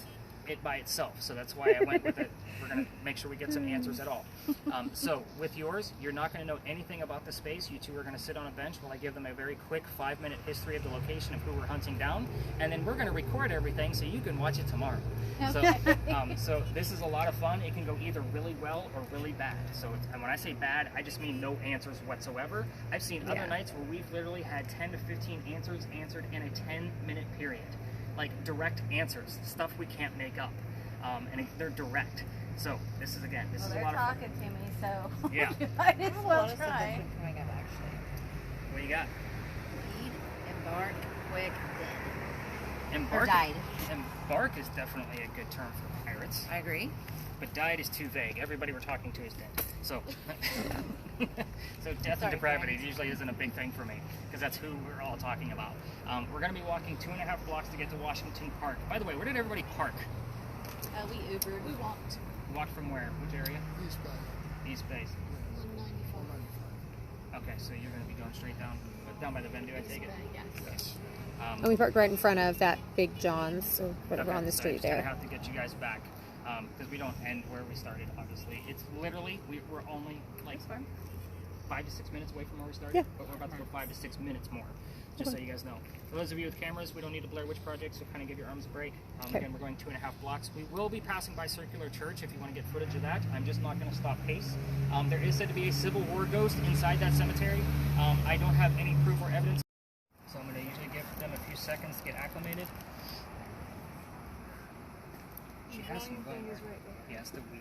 it by itself. So that's why I went with it. We're going to make sure we get some answers at all. So with yours, you're not going to know anything about the space. You two are going to sit on a bench while I give them a very quick 5-minute history of the location of who we're hunting down. And then we're going to record everything so you can watch it tomorrow. Okay. So this is a lot of fun. It can go either really well or really bad. So and when I say bad, I just mean no answers whatsoever. I've seen other nights where we've literally had 10 to 15 answers answered in a 10-minute period. Like direct answers, stuff we can't make up, and they're direct. So this is a lot of fun. They're talking to me, so Yeah. might as well try. Coming up, actually. What do you got? Lead, embark, quick, dead. Embark. Or died. Embark is definitely a good term for pirates. I agree. But died is too vague. Everybody we're talking to is dead. So, so death and depravity usually isn't a big thing for me, because that's who we're all talking about. We're going to be walking 2.5 blocks to get to Washington Park. By the way, where did everybody park? We Ubered. We walked. Walk from where? Which area? East Bay. East Bay. 195. Okay, so you're going to be going straight down by the venue, I take it? Yes. And we parked right in front of that Big John's, or whatever, on the street I there. have to get you guys back, because we don't end where we started, obviously. It's literally, we're only like 5 to 6 minutes away from where we started, but we're about to go 5 to 6 minutes more, just so you guys know. For those of you with cameras, we don't need a Blair Witch Project, so kind of give your arms a break. Again, we're going 2.5 blocks. We will be passing by Circular Church if you want to get footage of that. I'm just not going to stop pace. There is said to be a Civil War ghost inside that cemetery. I don't have any proof or evidence, so I'm going to usually give them a few seconds to get acclimated. She has some going there. Yes, the wheel.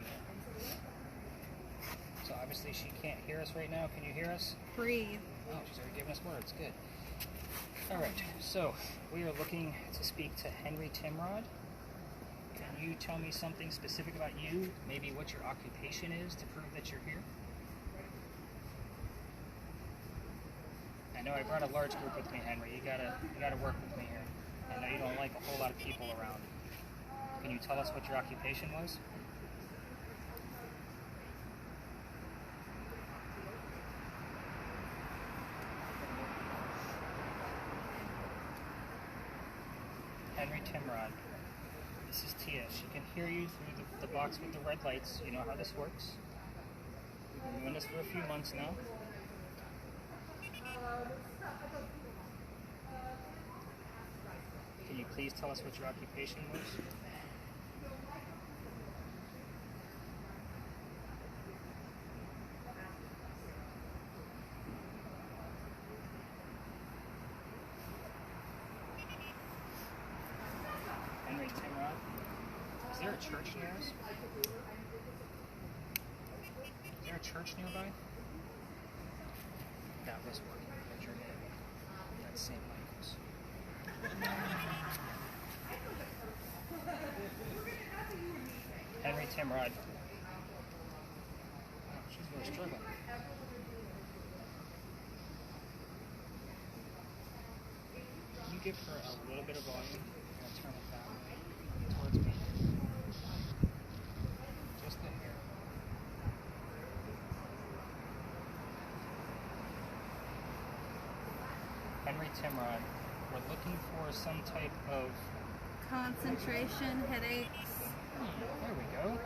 So obviously she can't hear us right now. Can you hear us? Breathe. Oh, she's already giving us words. Good. All right. So we are looking to speak to Henry Timrod. Can you tell me something specific about you? Maybe what your occupation is to prove that you're here? I know I brought a large group with me, Henry. You gotta work with me here. I know you don't like a whole lot of people around. Can you tell us what your occupation was? Henry Timrod. This is Tia. She can hear you through the box with the red lights. You know how this works. We've been doing this for a few months now. Can you please tell us what your occupation was? Is there a church near us? Is there a church nearby? That was working. Picture that's St. Michael's. Henry Timrod. Oh, she's really struggling. Can you give her a little bit of volume? I'm going to turn it that way towards me. Just the hair. Henry Timrod. We're looking for some type of... Concentration, headaches. There we go.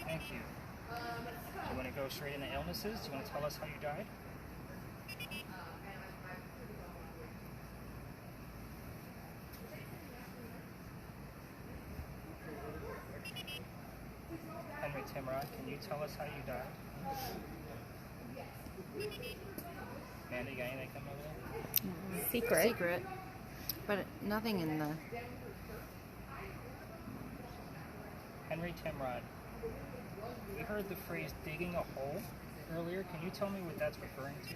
Thank you. Do you want to go straight into illnesses? Do you want to tell us how you died? Henry Timrod, can you tell us how you died? Amanda, you got anything coming over there? Secret. But nothing in the... Henry Timrod, we heard the phrase digging a hole earlier. Can you tell me what that's referring to?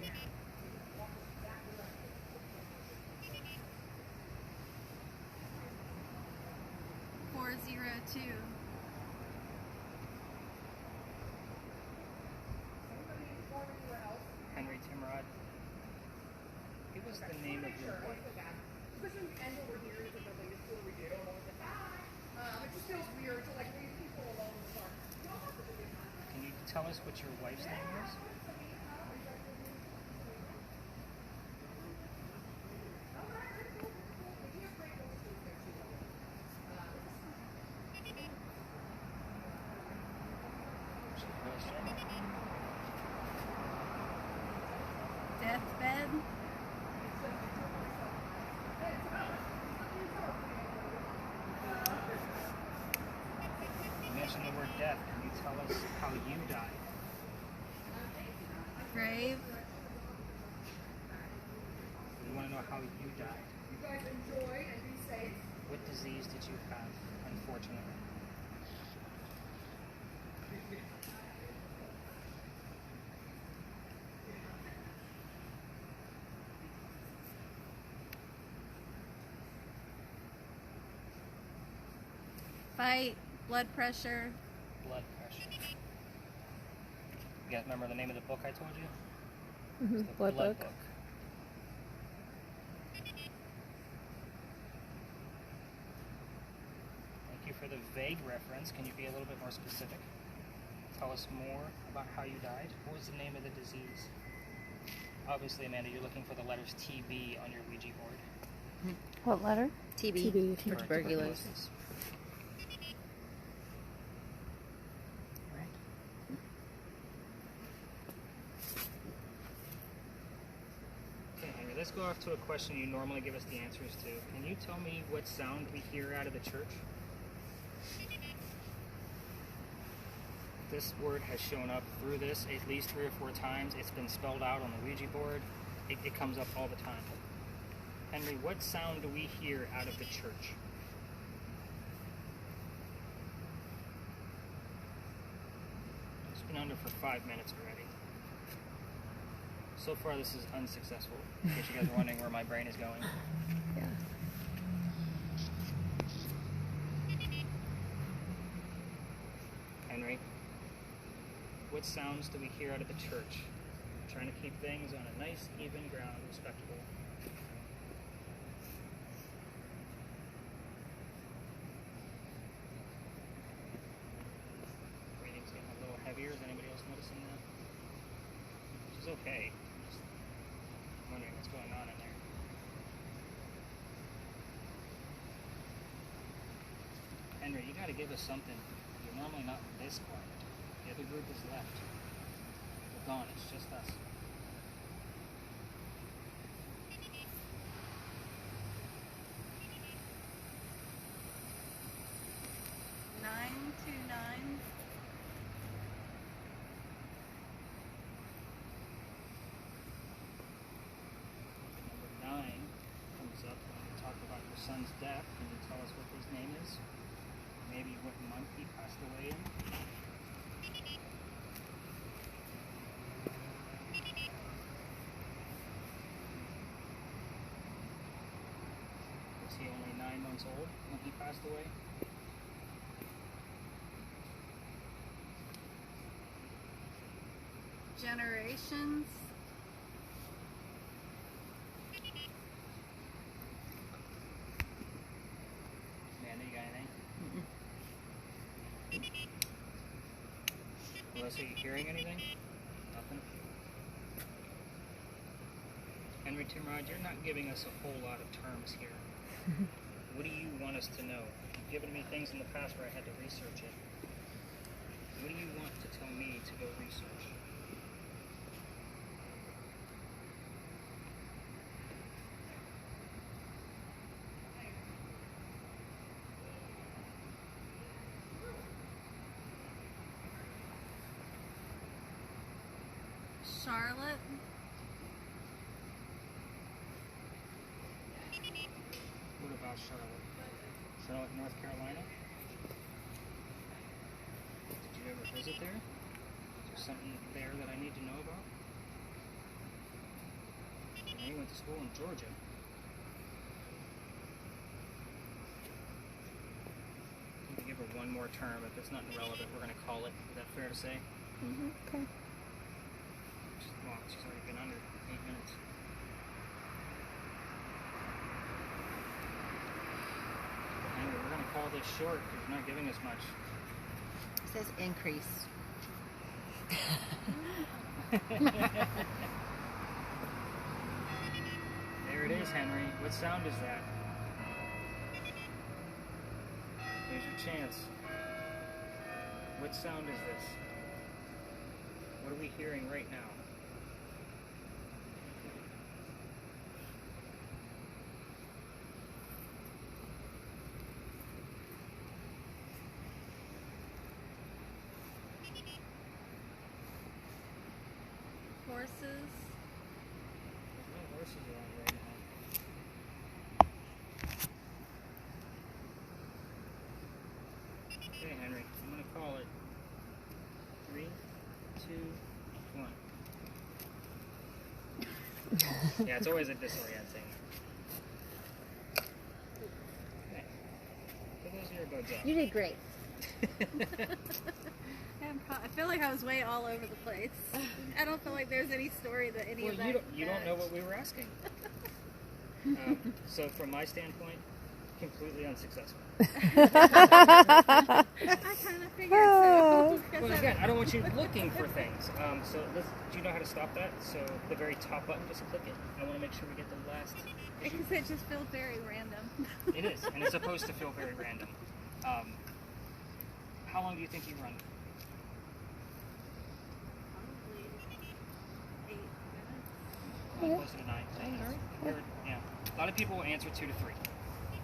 Henry Timrod, give us the name of your wife. Can you tell us what your wife's name is? Deathbed. You mentioned the word death. Can you tell us how you died? Grave. We want to know how you died. You guys enjoy and be safe. What disease did you have, unfortunately? Fight. Blood pressure. Blood pressure. You guys remember the name of the book I told you? Mm-hmm. It's the Blood book. Thank you for the vague reference. Can you be a little bit more specific? Tell us more about how you died. What was the name of the disease? Obviously, Amanda, you're looking for the letters TB on your Ouija board. What letter? TB. TB. For tuberculosis. Okay, Henry, let's go off to a question you normally give us the answers to. Can you tell me what sound we hear out of the church? This word has shown up through this at least 3 or 4 times. It's been spelled out on the Ouija board. It comes up all the time. Henry, what sound do we hear out of the church? It's been under for 5 minutes already. So far, this is unsuccessful. In case you guys are wondering where my brain is going. Yeah. Henry, what sounds do we hear out of the church? We're trying to keep things on a nice, even ground, respectable. Breathing's getting a little heavier. Is anybody else noticing that? Which is okay. Just wondering what's going on in there. Henry, you gotta give us something. You're normally not this quiet. The other group is left. They're gone. It's just us. Number 9 comes up when we talk about your son's death. Can you tell us what his name is? months old when he passed away. Generations. Amanda, you got anything? Melissa, are you hearing anything? Nothing? Henry Timrod, you're not giving us a whole lot of terms here. What do you want us to know? You've given me things in the past where I had to research it. What do you want to tell me to go research? Charlotte. What about Charlotte? Charlotte, North Carolina? Did you ever visit there? Is there something there that I need to know about? I went to school in Georgia. Can you give her one more term? If it's nothing relevant, we're going to call it. Is that fair to say? Okay. Well, she's already been under 8 minutes. Anyway, we're going to call this short because you're not giving us much. It says increase. There it is, Henry. What sound is that? Here's your chance. What sound is this? What are we hearing right now? Horses. There's no horses around right now. Okay, Henry, I'm going to call it 3, 2, 1. Yeah, it's always a disorienting. Okay. For those of you who go down. You did great. I feel like I was way all over the place. I don't feel like there's any story that any Well, of that. you don't know what we were asking. So from my standpoint, completely unsuccessful. I kind of figured so. Well, again, I don't want you looking for things. So do you know how to stop that? So the very top button, just click it. I want to make sure we get the last. Because it just feels very random. It is, and it's supposed to feel very random. How long do you think you run? Probably 8 minutes. Closer to 9, 10 minutes. Yeah. A lot of people will answer 2 to 3.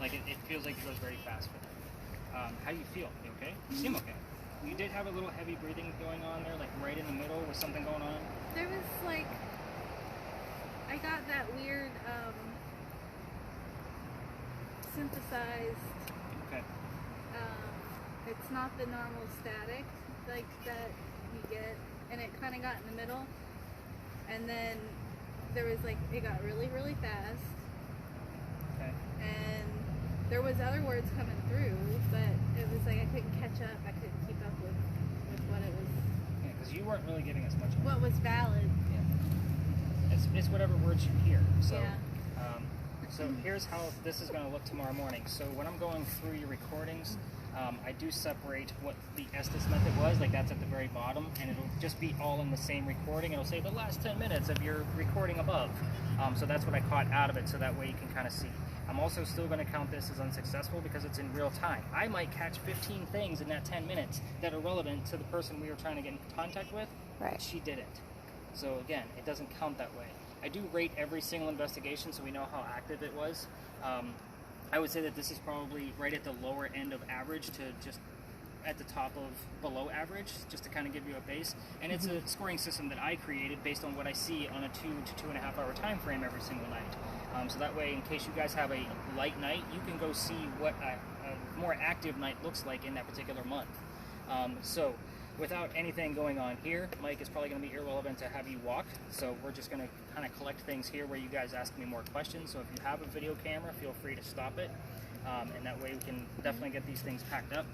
Like it feels like it goes very fast for them. How do you feel? You okay? You seem okay. You did have a little heavy breathing going on there, like right in the middle. Was something going on? There was like, I got that weird synthesized. Okay. It's not the normal static like that you get, and it kind of got in the middle, and then there was like it got really really fast. Okay. And there was other words coming through, but it was like I couldn't catch up. I couldn't keep up with what it was. Yeah, because you weren't really giving us much. What was valid? Yeah. It's whatever words you hear. So. Yeah. So here's how this is going to look tomorrow morning. So when I'm going through your recordings, I do separate what the Estes method was, like that's at the very bottom, and it'll just be all in the same recording. It'll say the last 10 minutes of your recording above. So that's what I caught out of it, so that way you can kind of see. I'm also still going to count this as unsuccessful because it's in real time. I might catch 15 things in that 10 minutes that are relevant to the person we were trying to get in contact with. Right. She didn't. So again, it doesn't count that way. I do rate every single investigation so we know how active it was. I would say that this is probably right at the lower end of average to just at the top of below average, just to kind of give you a base. And it's a scoring system that I created based on what I see on a 2 to 2.5 hour time frame every single night. So that way, in case you guys have a light night, you can go see what a more active night looks like in that particular month. So without anything going on here, Mike, is probably going to be irrelevant to have you walk. So we're just going to kind of collect things here where you guys ask me more questions. So if you have a video camera, feel free to stop it. and that way we can definitely get these things packed up.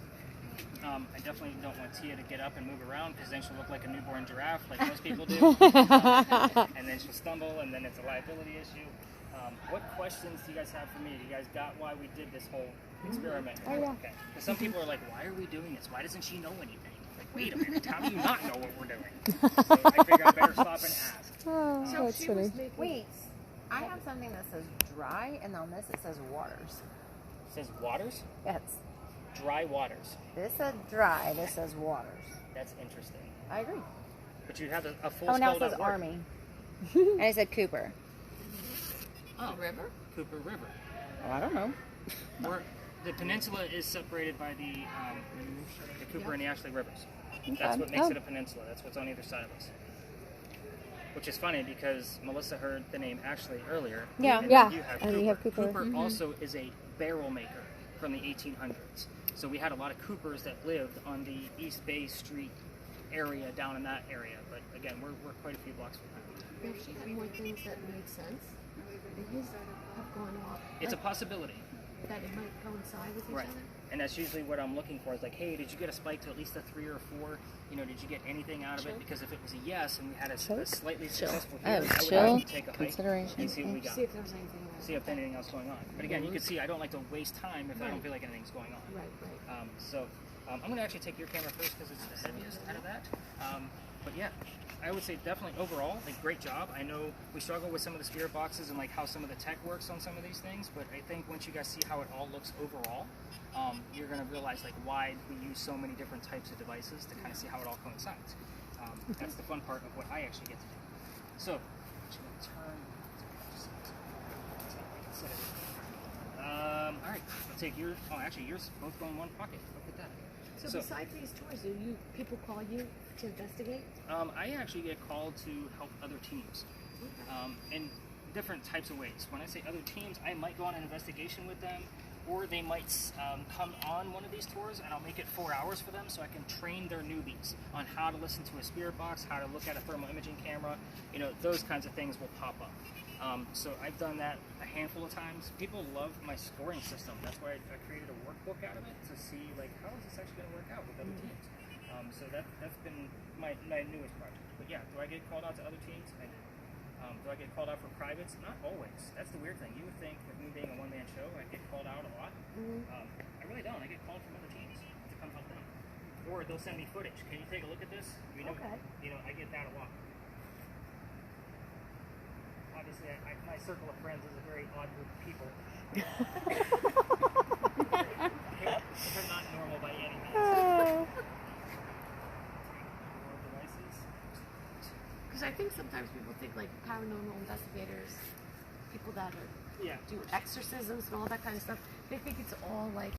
I definitely don't want Tia to get up and move around because then she'll look like a newborn giraffe like most people do. And then she'll stumble and then it's a liability issue. What questions do you guys have for me? You guys got why we did this whole experiment? Oh, yeah. Okay. Because some people are like, why are we doing this? Why doesn't she know anything? Like, wait a minute, how do you not know what we're doing? So I figured I better stop and ask. Oh, So that's she funny. was making. Wait, I have something that says dry, and on this it says waters. It says waters? Yes. Dry waters. This says dry, this says waters. That's interesting. I agree. But you'd have a full Oh, now it spelled says out word. Army. And it said Cooper. Oh, river? Cooper River. Oh, I don't know. The peninsula is separated by the Cooper and the Ashley rivers. That's Okay. what makes Oh. it a peninsula. That's what's on either side of us. Which is funny because Melissa heard the name Ashley earlier. Yeah. And Yeah, You have and Cooper. you have Cooper. Cooper also is a barrel maker from the 1800s. So we had a lot of Coopers that lived on the East Bay Street area down in that area. But again, we're quite a few blocks from that. If she had more things that made sense, they just have gone off. It's a like, possibility. that it might coincide with each Right. other. And that's usually what I'm looking for is like, hey, did you get a spike to at least a 3 or 4? You know, did you get anything out of it? Because if it was a yes and we had a slightly successful Oh, year, I would chill. actually take a hike Consideration. and see what we got. See if there's anything else. See if anything else going on. But again, you can see I don't like to waste time if I don't feel like anything's going on. Right, right. So I'm going to actually take your camera first because it's the heaviest out of that. But yeah, I would say definitely overall, like great job. I know we struggle with some of the spirit boxes and like how some of the tech works on some of these things, but I think once you guys see how it all looks overall, you're going to realize like why we use so many different types of devices to kind of see how it all coincides. That's the fun part of what I actually get to do. So, I'm going to turn. All right, I'll take yours. Oh, actually, yours both go in one pocket. Look at that. So besides these tours, do people call you to investigate? I actually get called to help other teams in different types of ways. When I say other teams, I might go on an investigation with them, or they might come on one of these tours and I'll make it 4 hours for them so I can train their newbies on how to listen to a spirit box, how to look at a thermal imaging camera. You know, those kinds of things will pop up. So I've done that a handful of times. People love my scoring system. That's why I created a workbook out of it to see like how is this actually going to work out with other teams. So that's been my newest project. But yeah, do I get called out to other teams? I do. Do I get called out for privates? Not always. That's the weird thing. You would think with me being a one-man show, I get called out a lot. I really don't. I get called from other teams to come help them. Or they'll send me footage. Can you take a look at this? You know, I get that a lot. Obviously, my circle of friends is a very odd group of people. They're not normal by any means. More devices. Because I think sometimes people think like paranormal investigators, people that are Yeah. do exorcisms and all that kind of stuff, they think it's all like